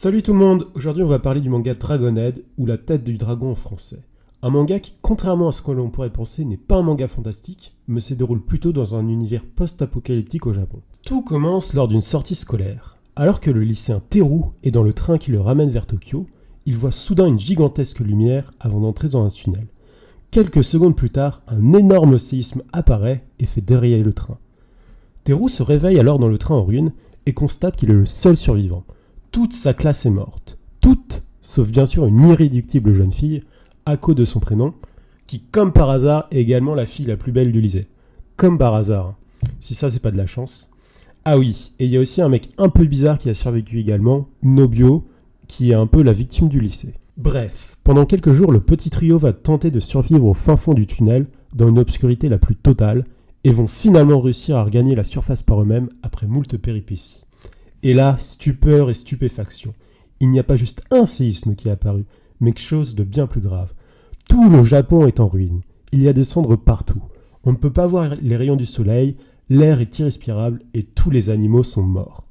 Salut tout le monde, aujourd'hui on va parler du manga Dragonhead ou la tête du dragon en français. Un manga qui, contrairement à ce que l'on pourrait penser, n'est pas un manga fantastique, mais se déroule plutôt dans un univers post-apocalyptique au Japon. Tout commence lors d'une sortie scolaire. Alors que le lycéen Teru est dans le train qui le ramène vers Tokyo, il voit soudain une gigantesque lumière avant d'entrer dans un tunnel. Quelques secondes plus tard, un énorme séisme apparaît et fait dérailler le train. Teru se réveille alors dans le train en ruine et constate qu'il est le seul survivant. Toute sa classe est morte. Toute, sauf bien sûr une irréductible jeune fille, Ako de son prénom, qui, comme par hasard, est également la fille la plus belle du lycée. Comme par hasard. Si ça, c'est pas de la chance. Ah oui, et il y a aussi un mec un peu bizarre qui a survécu également, Nobio, qui est un peu la victime du lycée. Bref, pendant quelques jours, le petit trio va tenter de survivre au fin fond du tunnel, dans une obscurité la plus totale, et vont finalement réussir à regagner la surface par eux-mêmes après moult péripéties. Et là, stupeur et stupéfaction. Il n'y a pas juste un séisme qui est apparu, mais quelque chose de bien plus grave. Tout le Japon est en ruine. Il y a des cendres partout. On ne peut pas voir les rayons du soleil, l'air est irrespirable et tous les animaux sont morts.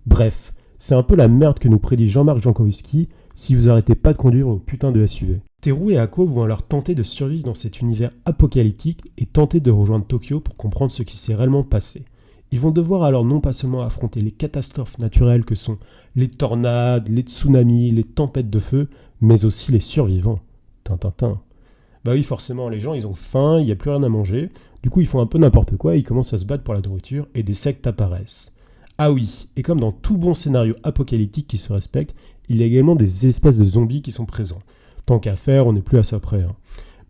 Bref, c'est un peu la merde que nous prédit Jean-Marc Jancowiski si vous arrêtez pas de conduire au putain de SUV. Teru et Ako vont alors tenter de survivre dans cet univers apocalyptique et tenter de rejoindre Tokyo pour comprendre ce qui s'est réellement passé. Ils vont devoir alors non pas seulement affronter les catastrophes naturelles que sont les tornades, les tsunamis, les tempêtes de feu, mais aussi les survivants. Tintintin. Bah oui, forcément, les gens, ils ont faim, il n'y a plus rien à manger. Du coup, ils font un peu n'importe quoi, ils commencent à se battre pour la nourriture et des sectes apparaissent. Ah oui, et comme dans tout bon scénario apocalyptique qui se respecte, il y a également des espèces de zombies qui sont présents. Tant qu'à faire, on n'est plus à ça près.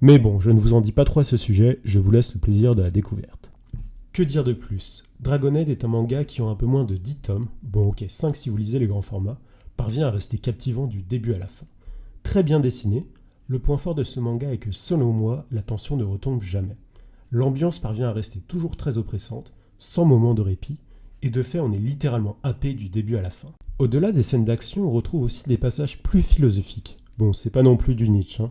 Mais bon, je ne vous en dis pas trop à ce sujet, je vous laisse le plaisir de la découverte. Que dire de plus ? Dragonhead est un manga qui en un peu moins de 10 tomes, bon ok 5 si vous lisez les grands formats, parvient à rester captivant du début à la fin. Très bien dessiné, le point fort de ce manga est que selon moi, la tension ne retombe jamais. L'ambiance parvient à rester toujours très oppressante, sans moment de répit, et de fait on est littéralement happé du début à la fin. Au-delà des scènes d'action, on retrouve aussi des passages plus philosophiques. Bon, c'est pas non plus du Nietzsche,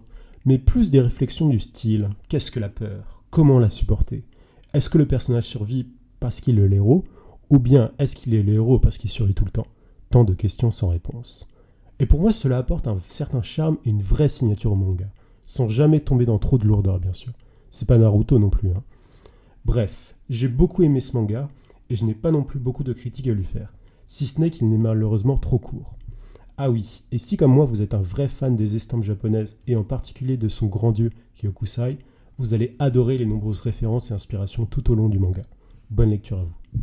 mais plus des réflexions du style « Qu'est-ce que la peur ? Comment la supporter ? Est-ce que le personnage survit parce qu'il est l'héros, ou bien est-ce qu'il est le héros parce qu'il survit tout le temps ? Tant de questions sans réponse. Et pour moi, cela apporte un certain charme et une vraie signature au manga, sans jamais tomber dans trop de lourdeur, bien sûr. C'est pas Naruto non plus. Bref, j'ai beaucoup aimé ce manga, et je n'ai pas non plus beaucoup de critiques à lui faire, si ce n'est qu'il n'est malheureusement trop court. Ah oui, et si comme moi vous êtes un vrai fan des estampes japonaises, et en particulier de son grand dieu Kyokusai, vous allez adorer les nombreuses références et inspirations tout au long du manga. Bonne lecture à vous.